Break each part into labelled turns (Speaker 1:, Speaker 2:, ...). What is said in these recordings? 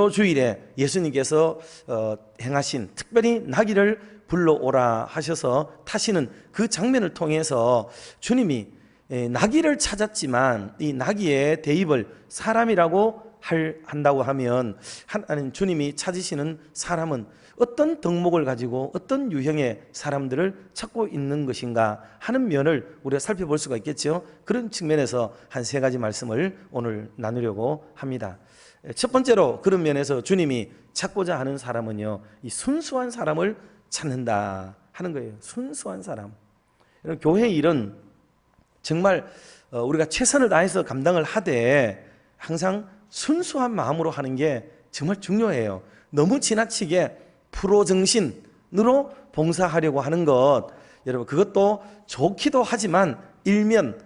Speaker 1: 안로주일에 예수님께서 행하신 특별히 나귀를 불러오라 하셔서 타시는 그 장면을 통해서 주님이 나귀를 찾았지만 이 나귀의 대입을 사람이라고 한다고 하면 주님이 찾으시는 사람은 어떤 덕목을 가지고 어떤 유형의 사람들을 찾고 있는 것인가 하는 면을 우리가 살펴볼 수가 있겠죠. 그런 측면에서 한 세 가지 말씀을 오늘 나누려고 합니다. 첫 번째로 그런 면에서 주님이 찾고자 하는 사람은요, 이 순수한 사람을 찾는다 하는 거예요. 순수한 사람. 교회 일은 정말 우리가 최선을 다해서 감당을 하되 항상 순수한 마음으로 하는 게 정말 중요해요. 너무 지나치게 프로 정신으로 봉사하려고 하는 것, 여러분 그것도 좋기도 하지만 일면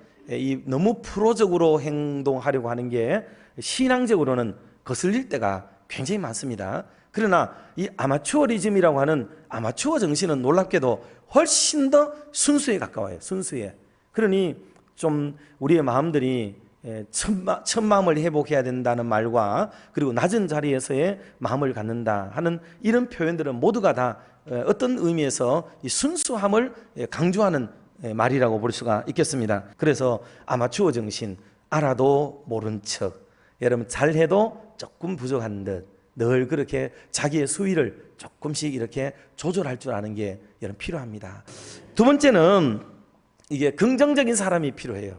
Speaker 1: 너무 프로적으로 행동하려고 하는 게 신앙적으로는 거슬릴 때가 굉장히 많습니다. 그러나 이 아마추어리즘이라고 하는 아마추어 정신은 놀랍게도 훨씬 더 순수에 가까워요. 순수에. 그러니 좀 우리의 마음들이 첫 마음을 회복해야 된다는 말과 그리고 낮은 자리에서의 마음을 갖는다 하는 이런 표현들은 모두가 다 어떤 의미에서 이 순수함을 강조하는 말이라고 볼 수가 있겠습니다. 그래서 아마추어 정신, 알아도 모른 척, 여러분 잘해도 조금 부족한 듯 늘 그렇게 자기의 수위를 조금씩 이렇게 조절할 줄 아는 게 여러분 필요합니다. 두 번째는 이게 긍정적인 사람이 필요해요.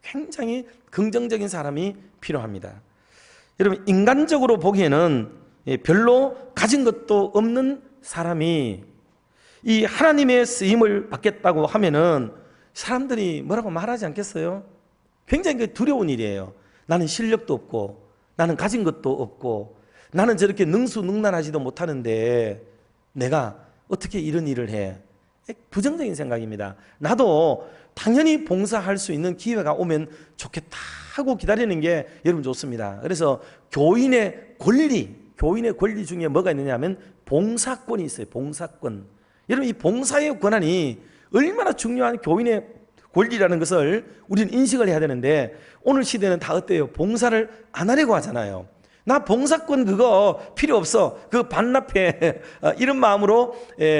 Speaker 1: 굉장히 긍정적인 사람이 필요합니다. 여러분 인간적으로 보기에는 별로 가진 것도 없는 사람이 이 하나님의 쓰임을 받겠다고 하면은 사람들이 뭐라고 말하지 않겠어요? 굉장히 두려운 일이에요. 나는 실력도 없고 나는 가진 것도 없고 나는 저렇게 능수능란하지도 못하는데 내가 어떻게 이런 일을 해? 부정적인 생각입니다. 나도 당연히 봉사할 수 있는 기회가 오면 좋겠다 하고 기다리는 게 여러분 좋습니다. 그래서 교인의 권리 중에 뭐가 있느냐 하면 봉사권이 있어요. 봉사권. 여러분 이 봉사의 권한이 얼마나 중요한 교인의 권리라는 것을 우리는 인식을 해야 되는데 오늘 시대는 다 어때요? 봉사를 안 하려고 하잖아요. 나 봉사권 그거 필요 없어. 그 반납해. 이런 마음으로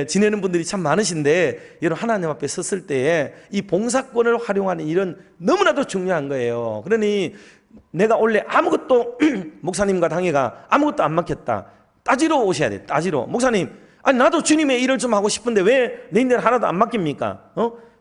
Speaker 1: 지내는 분들이 참 많으신데 여러분 하나님 앞에 섰을 때에 이 봉사권을 활용하는 일은 너무나도 중요한 거예요. 그러니 내가 원래 아무것도 목사님과 당회가 아무것도 안 맡겼다. 따지러 오셔야 돼. 따지러. 목사님, 아니 나도 주님의 일을 좀 하고 싶은데 왜 내 일을 하나도 안 맡깁니까?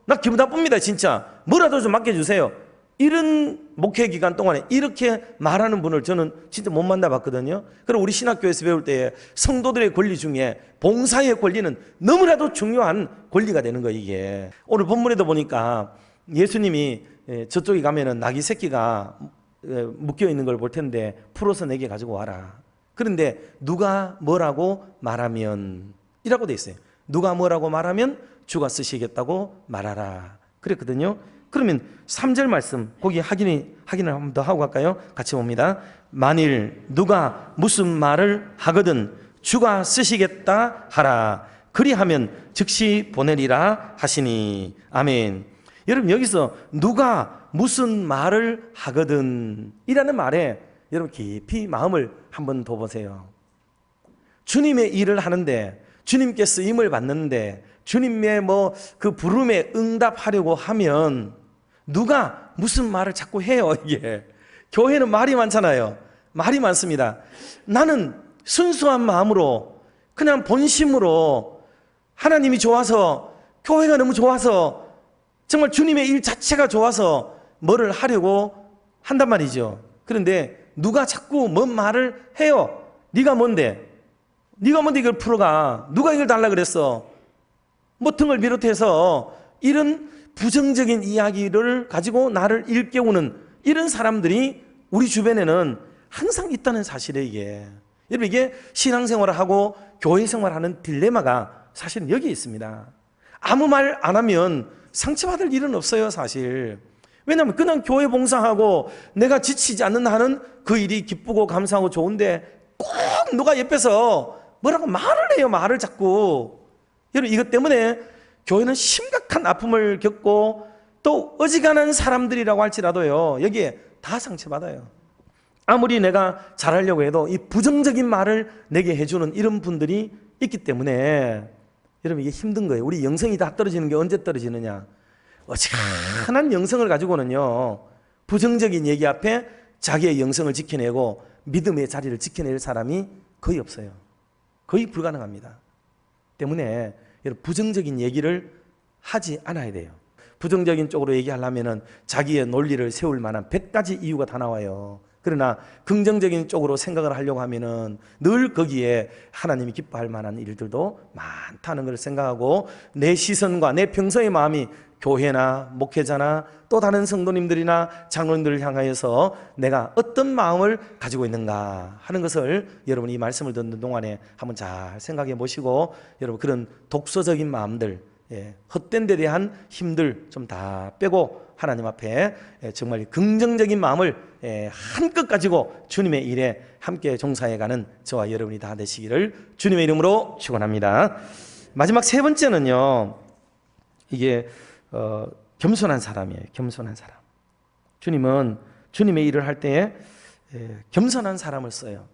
Speaker 1: 나 기분 나쁩니다 진짜. 뭐라도 좀 맡겨주세요. 이런 목회 기간 동안에 이렇게 말하는 분을 저는 진짜 못 만나봤거든요. 그럼 우리 신학교에서 배울 때 성도들의 권리 중에 봉사의 권리는 너무나도 중요한 권리가 되는 거예요. 이게 오늘 본문에도 보니까 예수님이 저쪽에 가면은 나귀 새끼가 묶여 있는 걸 볼 텐데 풀어서 내게 가지고 와라. 그런데 누가 뭐라고 말하면 이라고 돼 있어요. 누가 뭐라고 말하면 주가 쓰시겠다고 말하라 그랬거든요. 그러면 3절 말씀 거기 확인을 한 번 더 하고 갈까요? 같이 봅니다. 만일 누가 무슨 말을 하거든 주가 쓰시겠다 하라. 그리하면 즉시 보내리라 하시니. 아멘. 여러분 여기서 누가 무슨 말을 하거든 이라는 말에 여러분 깊이 마음을 한번 더 보세요. 주님의 일을 하는데 주님께 쓰임을 받는데 주님의 그 부름에 응답하려고 하면 누가 무슨 말을 자꾸 해요. 이게 교회는 말이 많잖아요. 말이 많습니다. 나는 순수한 마음으로 그냥 본심으로 하나님이 좋아서 교회가 너무 좋아서 정말 주님의 일 자체가 좋아서 뭐를 하려고 한단 말이죠. 그런데 누가 자꾸 뭔 말을 해요. 네가 뭔데? 네가 뭔데 이걸 풀어가? 누가 이걸 달라 그랬어? 뭐 등을 비롯해서 이런 부정적인 이야기를 가지고 나를 일깨우는 이런 사람들이 우리 주변에는 항상 있다는 사실이에요. 이게 여러분 이게 신앙생활을 하고 교회 생활하는 딜레마가 사실은 여기에 있습니다. 아무 말 안 하면 상처받을 일은 없어요. 사실 왜냐하면 그냥 교회 봉사하고 내가 지치지 않는 한은 그 일이 기쁘고 감사하고 좋은데 꼭 누가 옆에서 뭐라고 말을 해요. 말을 자꾸. 여러분 이것 때문에 교회는 심각한 아픔을 겪고 또 어지간한 사람들이라고 할지라도요 여기에 다 상처받아요. 아무리 내가 잘하려고 해도 이 부정적인 말을 내게 해주는 이런 분들이 있기 때문에 여러분 이게 힘든 거예요. 우리 영성이 다 떨어지는 게 언제 떨어지느냐? 어지간한 영성을 가지고는요, 부정적인 얘기 앞에 자기의 영성을 지켜내고 믿음의 자리를 지켜낼 사람이 거의 없어요. 거의 불가능합니다. 때문에 여러분 부정적인 얘기를 하지 않아야 돼요. 부정적인 쪽으로 얘기하려면 자기의 논리를 세울 만한 100가지 이유가 다 나와요. 그러나 긍정적인 쪽으로 생각을 하려고 하면은 늘 거기에 하나님이 기뻐할 만한 일들도 많다는 걸 생각하고 내 시선과 내 평소의 마음이 교회나 목회자나 또 다른 성도님들이나 장로님들을 향하여서 내가 어떤 마음을 가지고 있는가 하는 것을 여러분 이 말씀을 듣는 동안에 한번 잘 생각해 보시고 여러분 그런 독소적인 마음들, 헛된 데 대한 힘들 좀 다 빼고 하나님 앞에 정말 긍정적인 마음을 한껏 가지고 주님의 일에 함께 종사해가는 저와 여러분이 다 되시기를 주님의 이름으로 축원합니다. 마지막 세 번째는요, 이게 겸손한 사람이에요. 겸손한 사람. 주님은 주님의 일을 할 때에 겸손한 사람을 써요.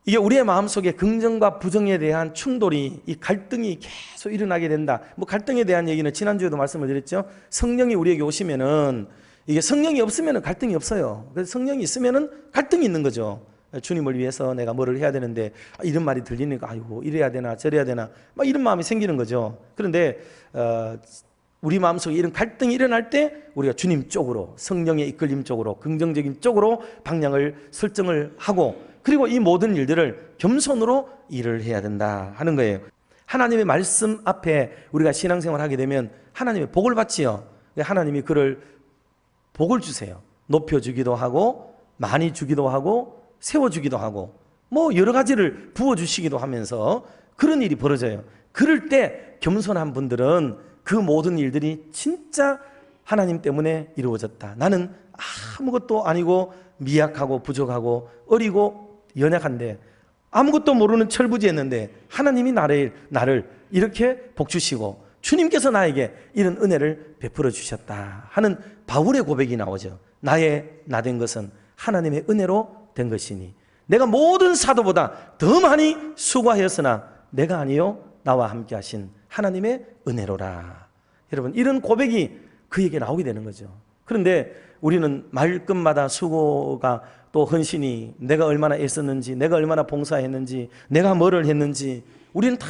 Speaker 1: 이게 우리의 마음속에 긍정과 부정에 대한 충돌이, 이 갈등이 계속 일어나게 된다. 뭐 갈등에 대한 얘기는 지난주에도 말씀을 드렸죠. 성령이 우리에게 오시면은, 이게 성령이 없으면은 갈등이 없어요. 그래서 성령이 있으면은 갈등이 있는 거죠. 주님을 위해서 내가 뭐를 해야 되는데 이런 말이 들리니까 아이고 이래야 되나 저래야 되나 막 이런 마음이 생기는 거죠. 그런데 우리 마음속에 이런 갈등이 일어날 때 우리가 주님 쪽으로, 성령의 이끌림 쪽으로, 긍정적인 쪽으로 방향을 설정을 하고, 그리고 이 모든 일들을 겸손으로 일을 해야 된다 하는 거예요. 하나님의 말씀 앞에 우리가 신앙생활을 하게 되면 하나님의 복을 받지요. 하나님이 그를 복을 주세요. 높여주기도 하고 많이 주기도 하고 세워주기도 하고 뭐 여러 가지를 부어주시기도 하면서 그런 일이 벌어져요. 그럴 때 겸손한 분들은 그 모든 일들이 진짜 하나님 때문에 이루어졌다. 나는 아무것도 아니고 미약하고 부족하고 어리고 연약한데 아무것도 모르는 철부지였는데 하나님이 나를 이렇게 복주시고 주님께서 나에게 이런 은혜를 베풀어 주셨다 하는 바울의 고백이 나오죠. 나 된 것은 하나님의 은혜로 된 것이니 내가 모든 사도보다 더 많이 수고하였으나 내가 아니요 나와 함께 하신 하나님의 은혜로라. 여러분 이런 고백이 그에게 나오게 되는 거죠. 그런데 우리는 말끝마다 수고가 또 헌신이 내가 얼마나 애썼는지, 내가 얼마나 봉사했는지, 내가 뭐를 했는지 우리는 다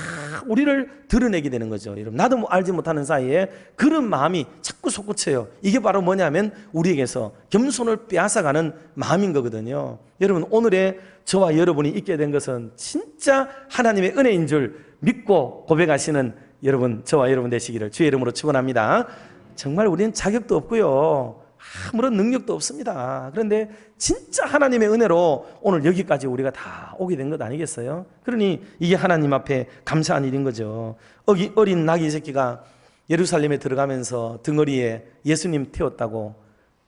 Speaker 1: 우리를 드러내게 되는 거죠. 여러분 나도 알지 못하는 사이에 그런 마음이 자꾸 솟구쳐요. 이게 바로 뭐냐면 우리에게서 겸손을 빼앗아가는 마음인 거거든요. 여러분 오늘의 저와 여러분이 있게 된 것은 진짜 하나님의 은혜인 줄 믿고 고백하시는 여러분 저와 여러분 되시기를 주의 이름으로 축원합니다. 정말 우리는 자격도 없고요, 아무런 능력도 없습니다. 그런데 진짜 하나님의 은혜로 오늘 여기까지 우리가 다 오게 된 것 아니겠어요? 그러니 이게 하나님 앞에 감사한 일인 거죠. 어린 나귀 새끼가 예루살렘에 들어가면서 등허리에 예수님 태웠다고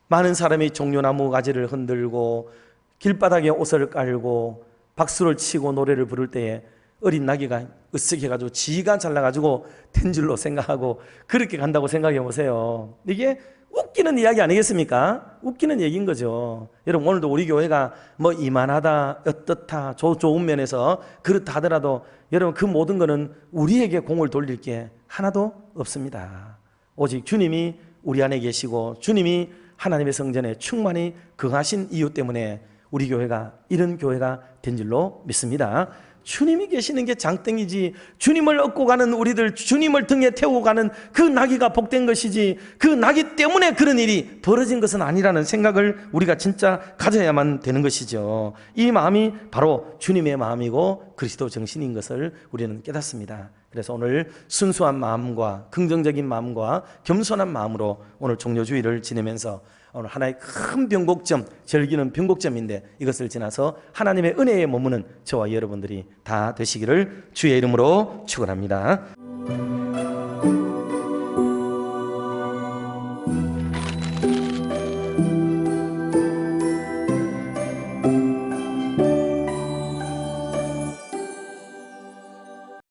Speaker 1: 많은 사람이 종려나무 가지를 흔들고 길바닥에 옷을 깔고 박수를 치고 노래를 부를 때에 어린 나귀가 으쓱해가지고 지가 잘나가지고 된 줄로 생각하고 그렇게 간다고 생각해 보세요. 이게 웃기는 이야기 아니겠습니까? 웃기는 얘기인 거죠. 여러분 오늘도 우리 교회가 뭐 이만하다, 어떻다, 좋은 면에서 그렇다 하더라도 여러분 그 모든 거는 우리에게 공을 돌릴 게 하나도 없습니다. 오직 주님이 우리 안에 계시고 주님이 하나님의 성전에 충만히 거하신 이유 때문에 우리 교회가 이런 교회가 된 줄로 믿습니다. 주님이 계시는 게 장땡이지, 주님을 얻고 가는 우리들, 주님을 등에 태우고 가는 그 나귀가 복된 것이지, 그 나귀 때문에 그런 일이 벌어진 것은 아니라는 생각을 우리가 진짜 가져야만 되는 것이죠. 이 마음이 바로 주님의 마음이고 그리스도 정신인 것을 우리는 깨닫습니다. 그래서 오늘 순수한 마음과 긍정적인 마음과 겸손한 마음으로 오늘 종료주의를 지내면서 오늘 하나의 큰 변곡점, 절기는 변곡점인데 이것을 지나서 하나님의 은혜에 머무는 저와 여러분들이 다 되시기를 주의 이름으로 축원합니다.